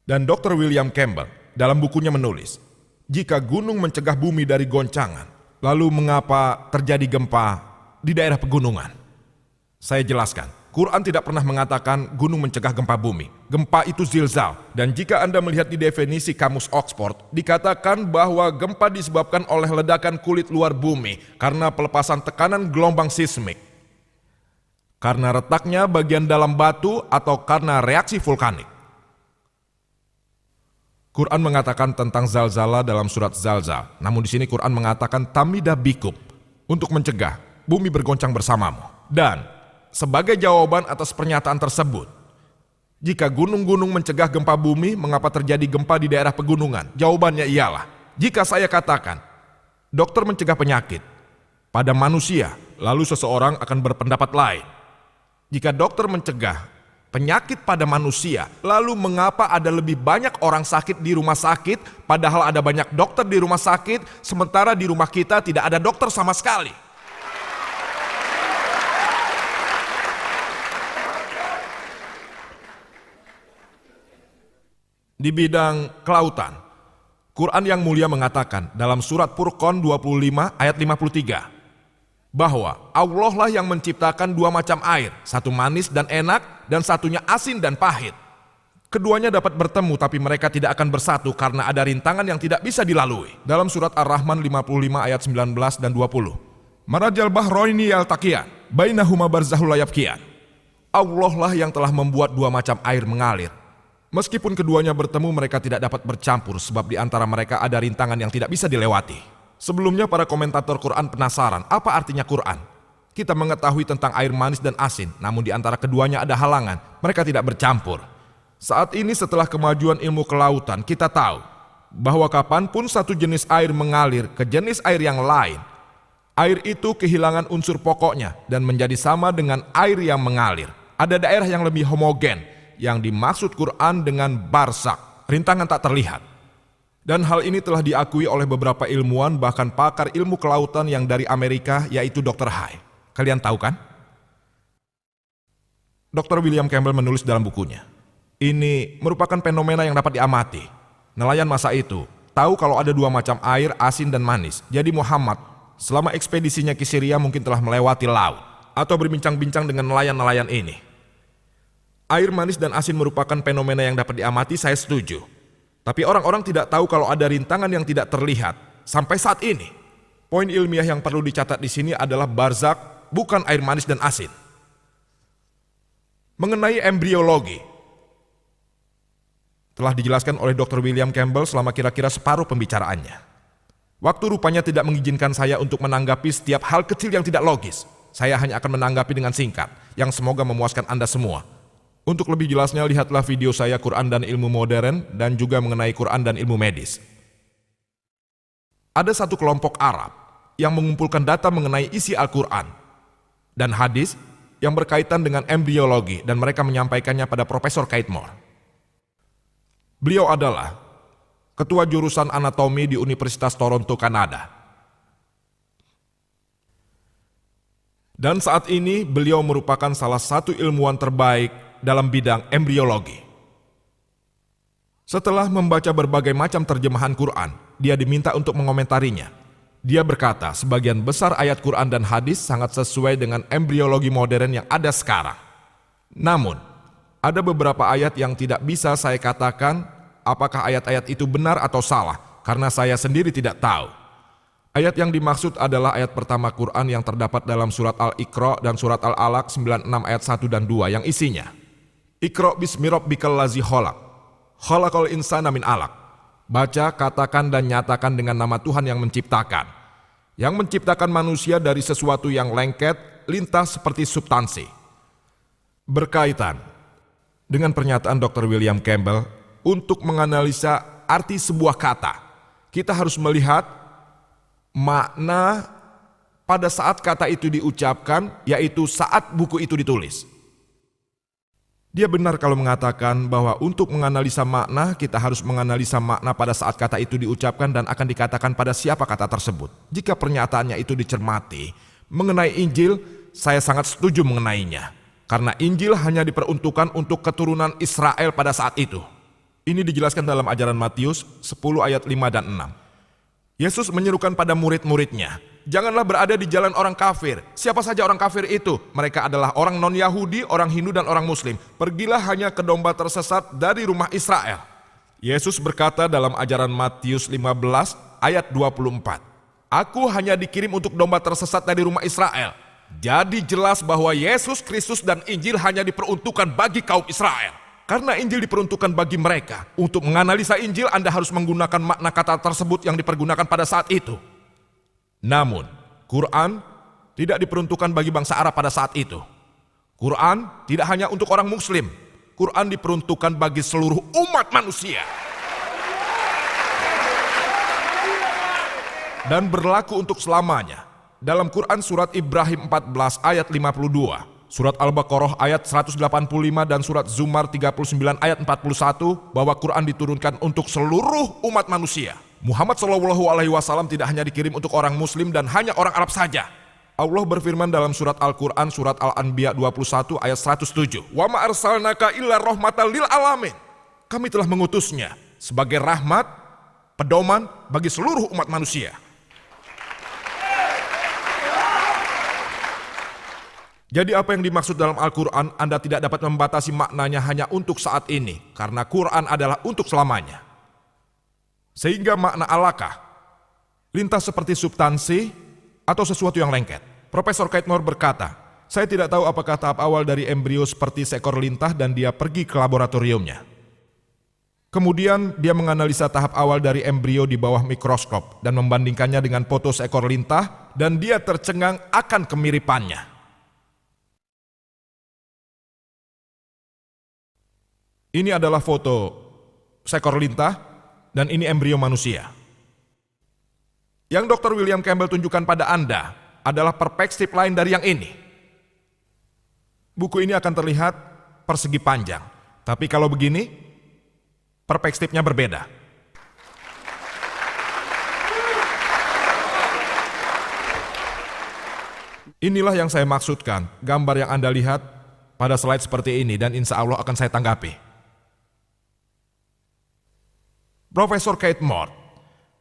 Dan Dr. William Campbell dalam bukunya menulis, jika gunung mencegah bumi dari goncangan, lalu mengapa terjadi gempa di daerah pegunungan? Saya jelaskan, Quran tidak pernah mengatakan gunung mencegah gempa bumi. Gempa itu zilzal, dan jika Anda melihat di definisi kamus Oxford, dikatakan bahwa gempa disebabkan oleh ledakan kulit luar bumi karena pelepasan tekanan gelombang seismik, karena retaknya bagian dalam batu atau karena reaksi vulkanik. Quran mengatakan tentang zalzala dalam surat Zalzal, namun di sini Quran mengatakan tamida bikum, untuk mencegah bumi bergoncang bersamamu. Dan sebagai jawaban atas pernyataan tersebut, jika gunung-gunung mencegah gempa bumi, mengapa terjadi gempa di daerah pegunungan? Jawabannya ialah, jika saya katakan dokter mencegah penyakit pada manusia, lalu seseorang akan berpendapat lain. Jika dokter mencegah penyakit pada manusia, lalu mengapa ada lebih banyak orang sakit di rumah sakit, padahal ada banyak dokter di rumah sakit, sementara di rumah kita tidak ada dokter sama sekali? Di bidang kelautan, Quran yang mulia mengatakan dalam surat Furqan 25 ayat 53, bahwa Allah lah yang menciptakan dua macam air, satu manis dan enak, dan satunya asin dan pahit. Keduanya dapat bertemu, tapi mereka tidak akan bersatu karena ada rintangan yang tidak bisa dilalui. Dalam surat Ar-Rahman 55 ayat 19 dan 20. Marajal bahroini yaltaqiyan, bainahuma barzahul la yabqiyan. Allah lah yang telah membuat dua macam air mengalir. Meskipun keduanya bertemu, mereka tidak dapat bercampur, sebab di antara mereka ada rintangan yang tidak bisa dilewati. Sebelumnya para komentator Quran penasaran apa artinya Quran. Kita mengetahui tentang air manis dan asin, namun di antara keduanya ada halangan, mereka tidak bercampur. Saat ini setelah kemajuan ilmu kelautan, kita tahu bahwa kapanpun satu jenis air mengalir ke jenis air yang lain, air itu kehilangan unsur pokoknya dan menjadi sama dengan air yang mengalir. Ada daerah yang lebih homogen, yang dimaksud Quran dengan barsak, rintangan tak terlihat. Dan hal ini telah diakui oleh beberapa ilmuwan, bahkan pakar ilmu kelautan yang dari Amerika, yaitu Dr. Hay. Kalian tahu kan? Dr. William Campbell menulis dalam bukunya, ini merupakan fenomena yang dapat diamati. Nelayan masa itu tahu kalau ada dua macam air, asin dan manis. Jadi Muhammad selama ekspedisinya ke Syria mungkin telah melewati laut atau berbincang-bincang dengan nelayan-nelayan ini. Air manis dan asin merupakan fenomena yang dapat diamati, saya setuju. Tapi orang-orang tidak tahu kalau ada rintangan yang tidak terlihat sampai saat ini. Poin ilmiah yang perlu dicatat di sini adalah barzak, bukan air manis dan asin. Mengenai embriologi, telah dijelaskan oleh Dr. William Campbell selama kira-kira separuh pembicaraannya. Waktu rupanya tidak mengizinkan saya untuk menanggapi setiap hal kecil yang tidak logis. Saya hanya akan menanggapi dengan singkat, yang semoga memuaskan Anda semua. Untuk lebih jelasnya, lihatlah video saya Quran dan Ilmu Modern dan juga mengenai Quran dan Ilmu Medis. Ada satu kelompok Arab yang mengumpulkan data mengenai isi Al-Quran dan hadis yang berkaitan dengan embriologi, dan mereka menyampaikannya pada Profesor Keithmore. Beliau adalah ketua jurusan anatomi di Universitas Toronto, Kanada. Dan saat ini beliau merupakan salah satu ilmuwan terbaik dalam bidang embriologi. Setelah membaca berbagai macam terjemahan Quran, dia diminta untuk mengomentarinya. Dia berkata, sebagian besar ayat Quran dan hadis sangat sesuai dengan embriologi modern yang ada sekarang. Namun, ada beberapa ayat yang tidak bisa saya katakan apakah ayat-ayat itu benar atau salah, karena saya sendiri tidak tahu. Ayat yang dimaksud adalah ayat pertama Quran yang terdapat dalam surat Al-Iqra dan surat Al-Alaq 96 ayat 1 dan 2 yang isinya, Iqra bismi rabbikal ladzi khalaq, khalaqal insana min 'alaq. Baca, katakan dan nyatakan dengan nama Tuhan yang menciptakan. Yang menciptakan manusia dari sesuatu yang lengket, lintas seperti substansi. Berkaitan dengan pernyataan Dr. William Campbell, untuk menganalisa arti sebuah kata, kita harus melihat makna pada saat kata itu diucapkan, yaitu saat buku itu ditulis. Dia benar kalau mengatakan bahwa untuk menganalisa makna, kita harus menganalisa makna pada saat kata itu diucapkan dan akan dikatakan pada siapa kata tersebut. Jika pernyataannya itu dicermati, mengenai Injil, saya sangat setuju mengenainya. Karena Injil hanya diperuntukkan untuk keturunan Israel pada saat itu. Ini dijelaskan dalam ajaran Matius 10 ayat 5 dan 6. Yesus menyerukan pada murid-muridnya, janganlah berada di jalan orang kafir. Siapa saja orang kafir itu? Mereka adalah orang non-Yahudi, orang Hindu, dan orang Muslim. Pergilah hanya ke domba tersesat dari rumah Israel. Yesus berkata dalam ajaran Matius 15 ayat 24, Aku hanya dikirim untuk domba tersesat dari rumah Israel. Jadi jelas bahwa Yesus Kristus dan Injil hanya diperuntukkan bagi kaum Israel. Karena Injil diperuntukkan bagi mereka. Untuk menganalisa Injil, Anda harus menggunakan makna kata tersebut yang dipergunakan pada saat itu. Namun, Quran tidak diperuntukkan bagi bangsa Arab pada saat itu. Quran tidak hanya untuk orang Muslim. Quran diperuntukkan bagi seluruh umat manusia. Dan berlaku untuk selamanya. Dalam Quran surat Ibrahim 14 ayat 52. Surat Al-Baqarah ayat 185 dan surat Zumar 39 ayat 41 bahwa Quran diturunkan untuk seluruh umat manusia. Muhammad SAW tidak hanya dikirim untuk orang Muslim dan hanya orang Arab saja. Allah berfirman dalam surat Al-Quran surat Al-Anbiya 21 ayat 107. Wa ma arsalnaka illa rahmatan lil alamin. Kami telah mengutusnya sebagai rahmat, pedoman bagi seluruh umat manusia. Jadi apa yang dimaksud dalam Al-Quran, Anda tidak dapat membatasi maknanya hanya untuk saat ini, karena Quran adalah untuk selamanya. Sehingga makna alakah, lintas seperti substansi atau sesuatu yang lengket. Profesor Keith Moore berkata, saya tidak tahu apakah tahap awal dari embrio seperti seekor lintah dan dia pergi ke laboratoriumnya. Kemudian dia menganalisa tahap awal dari embrio di bawah mikroskop dan membandingkannya dengan foto seekor lintah dan dia tercengang akan kemiripannya. Ini adalah foto seekor lintah dan ini embrio manusia. Yang Dr. William Campbell tunjukkan pada Anda adalah perspektif lain dari yang ini. Buku ini akan terlihat persegi panjang, tapi kalau begini, perspektifnya berbeda. Inilah yang saya maksudkan, gambar yang Anda lihat pada slide seperti ini dan insya Allah akan saya tanggapi. Profesor Keith Moore,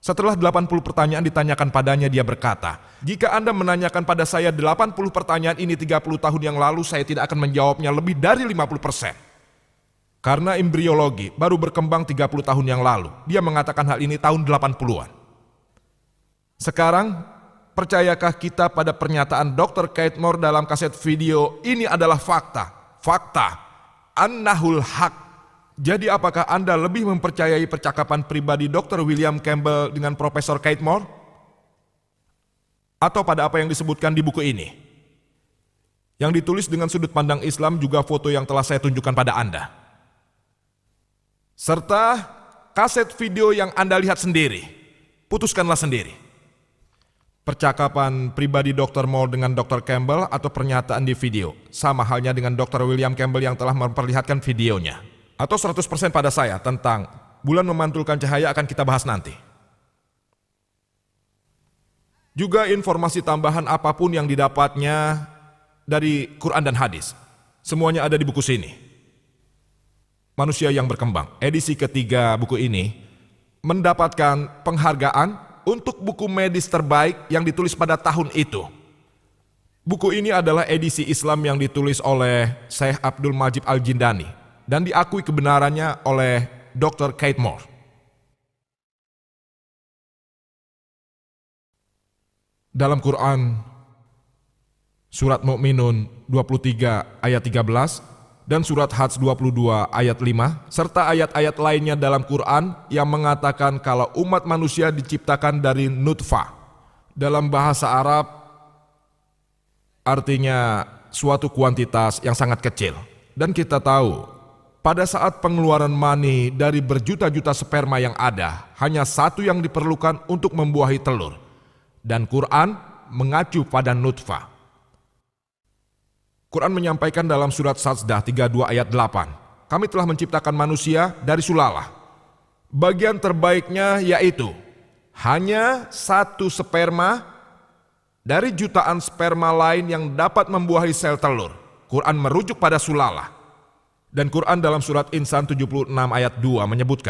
setelah 80 pertanyaan ditanyakan padanya, dia berkata, jika Anda menanyakan pada saya 80 pertanyaan ini 30 tahun yang lalu, saya tidak akan menjawabnya lebih dari 50%. Karena embriologi baru berkembang 30 tahun yang lalu. Dia mengatakan hal ini tahun 80-an. Sekarang, percayakah kita pada pernyataan Dr. Keith Moore dalam kaset video, ini adalah fakta. Fakta. Annahul haq. Jadi apakah Anda lebih mempercayai percakapan pribadi Dr. William Campbell dengan Profesor Keith Moore? Atau pada apa yang disebutkan di buku ini? Yang ditulis dengan sudut pandang Islam juga foto yang telah saya tunjukkan pada Anda. Serta kaset video yang Anda lihat sendiri. Putuskanlah sendiri. Percakapan pribadi Dr. Moore dengan Dr. Campbell atau pernyataan di video. Sama halnya dengan Dr. William Campbell yang telah memperlihatkan videonya. Atau 100% pada saya tentang bulan memantulkan cahaya akan kita bahas nanti. Juga informasi tambahan apapun yang didapatnya dari Quran dan hadis. Semuanya ada di buku sini. Manusia yang berkembang, edisi ketiga buku ini, mendapatkan penghargaan untuk buku medis terbaik yang ditulis pada tahun itu. Buku ini adalah edisi Islam yang ditulis oleh Syekh Abdul Majid Al-Jindani. Dan diakui kebenarannya oleh Dr. Keith Moore. Dalam Quran, surat Mu'minun 23 ayat 13 dan surat Hajj 22 ayat 5, serta ayat-ayat lainnya dalam Quran yang mengatakan kalau umat manusia diciptakan dari nutfah. Dalam bahasa Arab, artinya suatu kuantitas yang sangat kecil. Dan kita tahu, pada saat pengeluaran mani dari berjuta-juta sperma yang ada, hanya satu yang diperlukan untuk membuahi telur. Dan Quran mengacu pada nutfah. Quran menyampaikan dalam surat Sajdah 32 ayat 8, kami telah menciptakan manusia dari sulalah. Bagian terbaiknya yaitu hanya satu sperma dari jutaan sperma lain yang dapat membuahi sel telur. Quran merujuk pada sulalah. Dan Quran dalam surat Insan 76 ayat 2 menyebutkan,